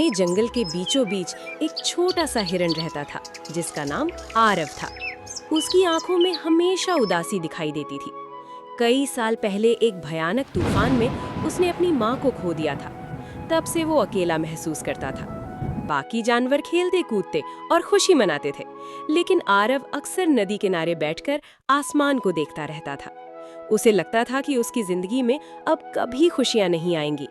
घने जंगल के बीचों बीच एक छोटा सा हिरण रहता था जिसका नाम आरव था। उसकी आंखों में हमेशा उदासी दिखाई देती थी। कई साल पहले एक भयानक तूफान में उसने अपनी माँ को खो दिया था। तब से वो अकेला महसूस करता था। बाकी जानवर खेलते कूदते और खुशी मनाते थे, लेकिन आरव अक्सर नदी किनारे बैठकर आसमान को देखता रहता था। उसे लगता था कि उसकी जिंदगी में अब कभी खुशियां नहीं आएंगी।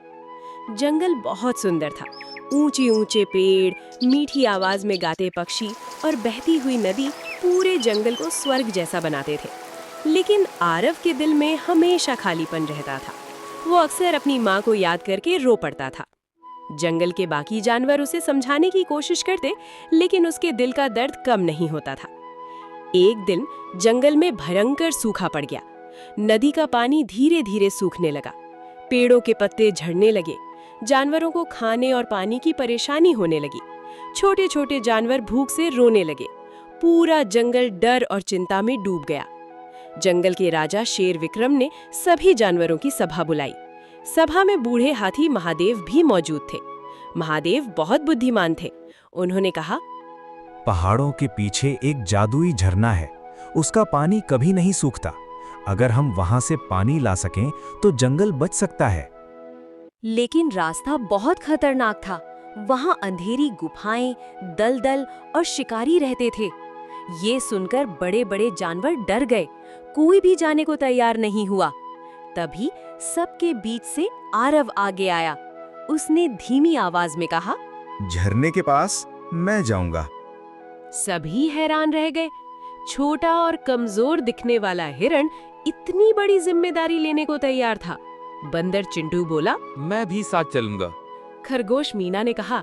जंगल बहुत सुंदर था। ऊंचे ऊंचे पेड़, मीठी आवाज में गाते पक्षी और बहती हुई नदी पूरे जंगल को स्वर्ग जैसा बनाते थे। लेकिन आरव के दिल में हमेशा खालीपन रहता था। वो अक्सर अपनी माँ को याद करके रो पड़ता था। जंगल के बाकी जानवर उसे समझाने की कोशिश करते, लेकिन उसके दिल का दर्द कम नहीं होता था। एक दिन जंगल में भयंकर सूखा पड़ गया। नदी का पानी धीरे धीरे सूखने लगा। पेड़ों के पत्ते झड़ने लगे। जानवरों को खाने और पानी की परेशानी होने लगी। छोटे छोटे जानवर भूख से रोने लगे। पूरा जंगल डर और चिंता में डूब गया। जंगल के राजा शेर विक्रम ने सभी जानवरों की सभा बुलाई। सभा में बूढ़े हाथी महादेव भी मौजूद थे। महादेव बहुत बुद्धिमान थे। उन्होंने कहा, पहाड़ों के पीछे एक जादुई झरना है। उसका पानी कभी नहीं सूखता। अगर हम वहां से पानी ला सकें तो जंगल बच सकता है। लेकिन रास्ता बहुत खतरनाक था। वहां अंधेरी गुफाएं, दलदल और शिकारी रहते थे। ये सुनकर बड़े बड़े जानवर डर गए। कोई भी जाने को तैयार नहीं हुआ। तभी सबके बीच से आरव आगे आया। उसने धीमी आवाज में कहा, झरने के पास मैं जाऊंगा। सभी हैरान रह गए। छोटा और कमजोर दिखने वाला हिरण इतनी बड़ी जिम्मेदारी लेने को तैयार था। बंदर चिंटू बोला, मैं भी साथ चलूंगा। खरगोश मीना ने कहा,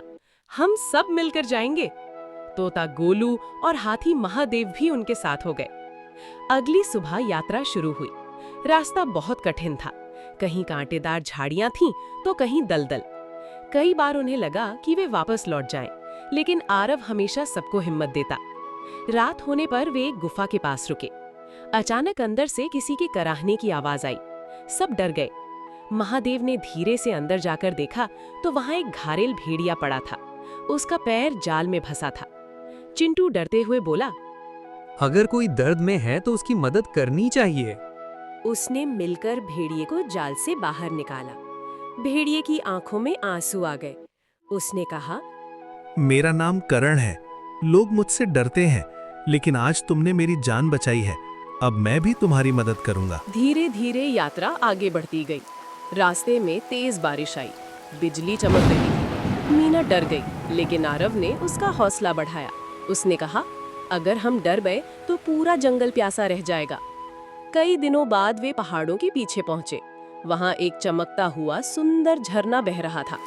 हम सब मिलकर जाएंगे। तोता गोलू और हाथी महादेव भी उनके साथ हो गए। अगली सुबह यात्रा शुरू हुई। रास्ता बहुत कठिन था। कहीं कांटेदार झाड़ियां थीं तो कहीं दलदल। कई बार उन्हें लगा कि वे वापस लौट जाएं, लेकिन आरव हमेशा सबको हिम्मत देता। रात होने पर वे एक गुफा के पास रुके। अचानक अंदर से किसी के कराहने की आवाज आई। सब डर गए। महादेव ने धीरे से अंदर जाकर देखा तो वहां एक घायल भेड़िया पड़ा था। उसका पैर जाल में फंसा था। चिंटू डरते हुए बोला, अगर कोई दर्द में है तो उसकी मदद करनी चाहिए। उसने मिलकर भेड़िए को जाल से बाहर निकाला। भेड़िए की आंखों में आंसू आ गए। उसने कहा, मेरा नाम करण है। लोग मुझसे डरते हैं, लेकिन आज तुमने मेरी जान बचाई है। अब मैं भी तुम्हारी मदद करूंगा। धीरे धीरे यात्रा आगे बढ़ती गई। रास्ते में तेज बारिश आई। बिजली चमक रही थी। मीना डर गई, लेकिन आरव ने उसका हौसला बढ़ाया। उसने कहा, अगर हम डर गए तो पूरा जंगल प्यासा रह जाएगा। कई दिनों बाद वे पहाड़ों के पीछे पहुंचे। वहां एक चमकता हुआ सुंदर झरना बह रहा था।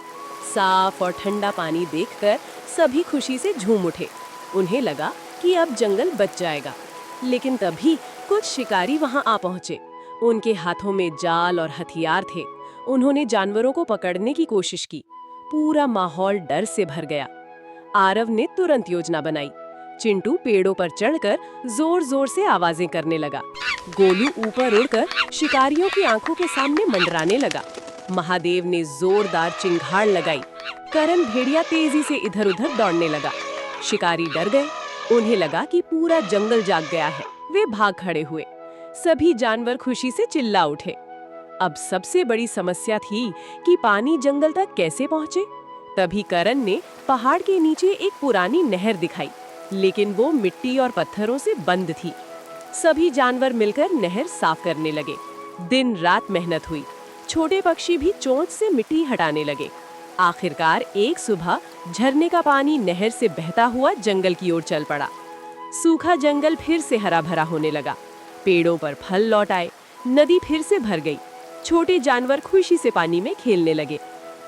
साफ और ठंडा पानी देखकर सभी खुशी से झूम उठे। उन्हें लगा कि अब जंगल बच जाएगा। लेकिन तभी कुछ शिकारी वहां आ पहुंचे। उनके हाथों में जाल और हथियार थे। उन्होंने जानवरों को पकड़ने की कोशिश की। पूरा माहौल डर से भर गया। आरव ने तुरंत योजना बनाई। चिंटू पेड़ों पर चढ़कर जोर जोर से आवाजें करने लगा। गोलू ऊपर उड़कर शिकारियों की आंखों के सामने मंडराने लगा। महादेव ने जोरदार चिंगार लगाई। करण भेड़िया तेजी से इधर उधर दौड़ने लगा। शिकारी डर गए। उन्हें लगा कि पूरा जंगल जाग गया है। वे भाग खड़े हुए। सभी जानवर खुशी से चिल्ला उठे। अब सबसे बड़ी समस्या थी कि पानी जंगल तक कैसे पहुंचे। तभी करण ने पहाड़ के नीचे एक पुरानी नहर दिखाई, लेकिन वो मिट्टी और पत्थरों से बंद थी। सभी जानवर मिलकर नहर साफ करने लगे। दिन रात मेहनत हुई। छोटे पक्षी भी चोंच से मिट्टी हटाने लगे। आखिरकार एक सुबह झरने का पानी नहर से बहता हुआ जंगल की ओर चल पड़ा। सूखा जंगल फिर से हरा भरा होने लगा। पेड़ों पर फल लौट आए। नदी फिर से भर गई। छोटे जानवर खुशी से पानी में खेलने लगे।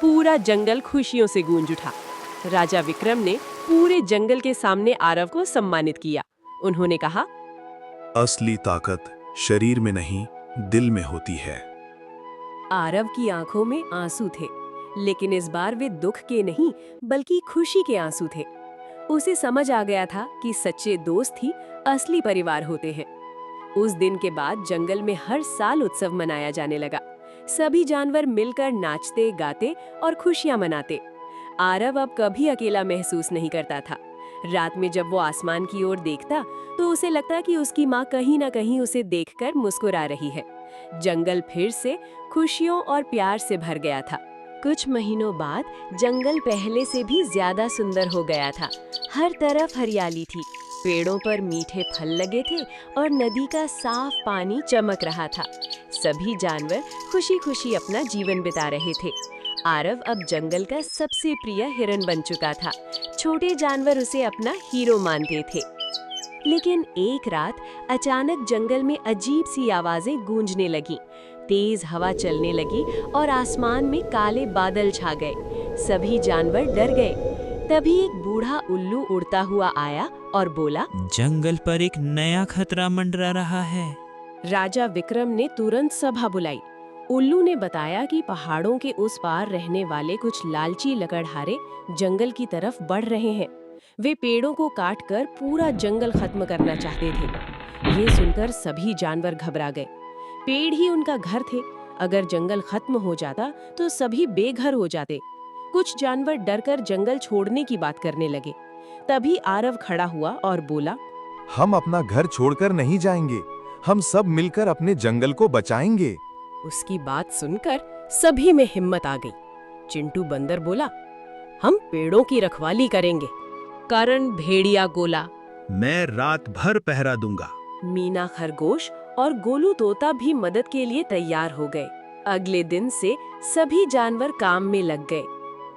पूरा जंगल खुशियों से गूंज उठा। राजा विक्रम ने पूरे जंगल के सामने आरव को सम्मानित किया। उन्होंने कहा, असली ताकत शरीर में नहीं, दिल में होती है। आरव की आंखों में आंसू थे, लेकिन इस बार वे दुख के नहीं बल्कि खुशी के आंसू थे। उसे समझ आ गया था कि सच्चे दोस्त ही असली परिवार होते हैं। उस दिन के बाद जंगल में हर साल उत्सव मनाया जाने लगा। सभी जानवर मिलकर नाचते, गाते और खुशियां मनाते। आरव अब कभी अकेला महसूस नहीं करता था। रात में जब वो आसमान की ओर देखता तो उसे लगता कि उसकी माँ कहीं ना कहीं उसे देखकर मुस्कुरा रही है। जंगल फिर से खुशियों और प्यार से भर गया था। कुछ महीनों बाद जंगल पहले से भी ज्यादा सुंदर हो गया था। हर तरफ हरियाली थी, पेड़ों पर मीठे फल लगे थे और नदी का साफ पानी चमक रहा था। सभी जानवर खुशी खुशी अपना जीवन बिता रहे थे। आरव अब जंगल का सबसे प्रिय हिरन बन चुका था। छोटे जानवर उसे अपना हीरो मानते थे। लेकिन एक रात अचानक जंगल में अजीब सी आवाजें गूंजने लगीं। तेज हवा चलने लगी और आसमान में काले बादल छा गए। सभी जानवर डर गए। तभी एक बूढ़ा उल्लू उड़ता हुआ आया और बोला, जंगल पर एक नया खतरा मंडरा रहा है। राजा विक्रम ने तुरंत सभा बुलाई। उल्लू ने बताया कि पहाड़ों के उस पार रहने वाले कुछ लालची लकड़हारे जंगल की तरफ बढ़ रहे हैं। वे पेड़ों को काटकर पूरा जंगल खत्म करना चाहते थे। ये सुनकर सभी जानवर घबरा गए। पेड़ ही उनका घर थे। अगर जंगल खत्म हो जाता तो सभी बेघर हो जाते। कुछ जानवर डरकर जंगल छोड़ने की बात करने लगे। तभी आरव खड़ा हुआ और बोला, हम अपना घर छोड़कर नहीं जाएंगे। हम सब मिलकर अपने जंगल को बचाएंगे। उसकी बात सुनकर सभी में हिम्मत आ गई। चिंटू बंदर बोला, हम पेड़ों की रखवाली करेंगे। करण भेड़िया बोला, मैं रात भर पहरा दूंगा। मीना खरगोश और गोलू तोता भी मदद के लिए तैयार हो गए। अगले दिन से सभी जानवर काम में लग गए।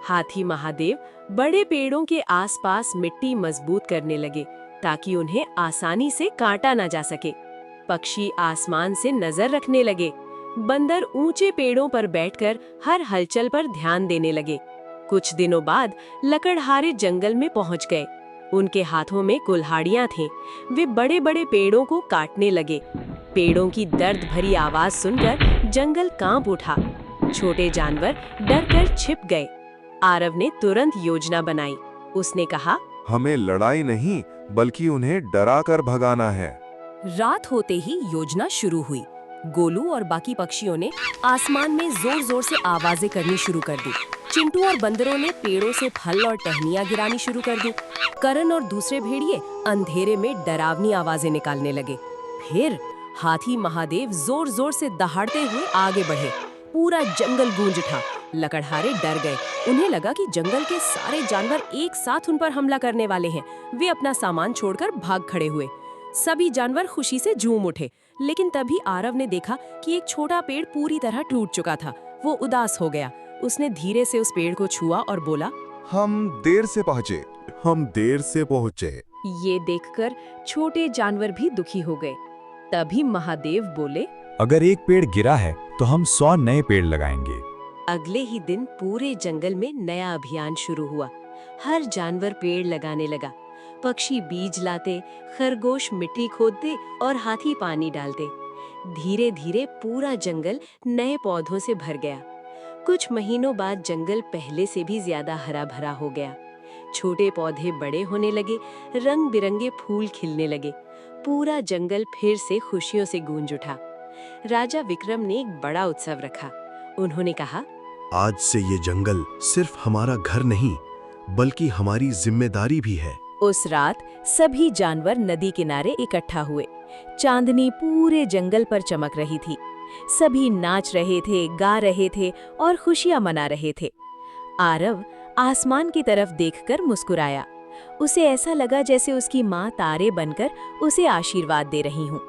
हाथी महादेव बड़े पेड़ों के आसपास मिट्टी मजबूत करने लगे ताकि उन्हें आसानी से काटा ना जा सके। पक्षी आसमान से नजर रखने लगे। बंदर ऊंचे पेड़ों पर बैठकर हर हलचल पर ध्यान देने लगे। कुछ दिनों बाद लकड़हारे जंगल में पहुंच गए। उनके हाथों में कुल्हाड़ियां थीं। वे बड़े बड़े पेड़ों को काटने लगे। पेड़ों की दर्द भरी आवाज सुनकर जंगल कांप उठा। छोटे जानवर डरकर छिप गए। आरव ने तुरंत योजना बनाई। उसने कहा, हमें लड़ाई नहीं बल्कि उन्हें डरा कर भगाना है। रात होते ही योजना शुरू हुई। गोलू और बाकी पक्षियों ने आसमान में जोर जोर से आवाजें करनी शुरू कर दी। चिंटू और बंदरों ने पेड़ों से फल और टहनियां गिरानी शुरू कर दी। करण और दूसरे भेड़िए अंधेरे में डरावनी आवाजें निकालने लगे। फिर हाथी महादेव जोर जोर से दहाड़ते हुए आगे बढ़े। पूरा जंगल गूंज उठा। लकड़हारे डर गए। उन्हें लगा कि जंगल के सारे जानवर एक साथ उन पर हमला करने वाले हैं। वे अपना सामान छोड़कर भाग खड़े हुए। सभी जानवर खुशी से झूम उठे। लेकिन तभी आरव ने देखा कि एक छोटा पेड़ पूरी तरह टूट चुका था। वो उदास हो गया। उसने धीरे से उस पेड़ को छुआ और बोला, हम देर से पहुँचे। हम देर से पहुँचे। ये देखकर छोटे जानवर भी दुखी हो गए। तभी महादेव बोले, अगर एक पेड़ गिरा है तो हम 100 नए पेड़ लगाएंगे। अगले ही दिन पूरे जंगल में नया अभियान शुरू हुआ। हर जानवर पेड़ लगाने लगा। पक्षी बीज लाते, खरगोश मिट्टी खोदते और हाथी पानी डालते। धीरे धीरे पूरा जंगल नए पौधों से भर गया। कुछ महीनों बाद जंगल पहले से भी ज्यादा हरा भरा हो गया। छोटे पौधे बड़े होने लगे, रंग बिरंगे फूल खिलने लगे। पूरा जंगल फिर से खुशियों से गूंज उठा। राजा विक्रम ने एक बड़ा उत्सव रखा। उन्होंने कहा, आज से ये जंगल सिर्फ हमारा घर नहीं बल्कि हमारी जिम्मेदारी भी है। उस रात सभी जानवर नदी किनारे इकट्ठा हुए। चांदनी पूरे जंगल पर चमक रही थी। सभी नाच रहे थे, गा रहे थे और खुशियां मना रहे थे। आरव आसमान की तरफ देखकर मुस्कुराया। उसे ऐसा लगा जैसे उसकी माँ तारे बनकर उसे आशीर्वाद दे रही हूँ।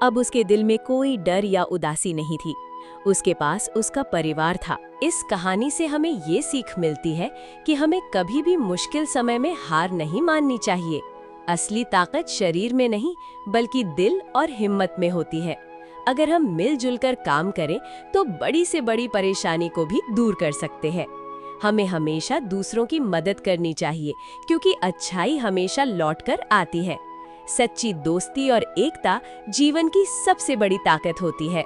अब उसके दिल में कोई डर या उदासी नहीं थी। उसके पास उसका परिवार था। इस कहानी से हमें ये सीख मिलती है कि हमें कभी भी मुश्किल समय में हार नहीं माननी चाहिए। असली ताकत शरीर में नहीं बल्कि दिल और हिम्मत में होती है। अगर हम मिलजुल कर काम करें तो बड़ी से बड़ी परेशानी को भी दूर कर सकते हैं। हमें हमेशा दूसरों की मदद करनी चाहिए क्योंकि अच्छाई हमेशा लौटकर आती है। सच्ची दोस्ती और एकता जीवन की सबसे बड़ी ताकत होती है।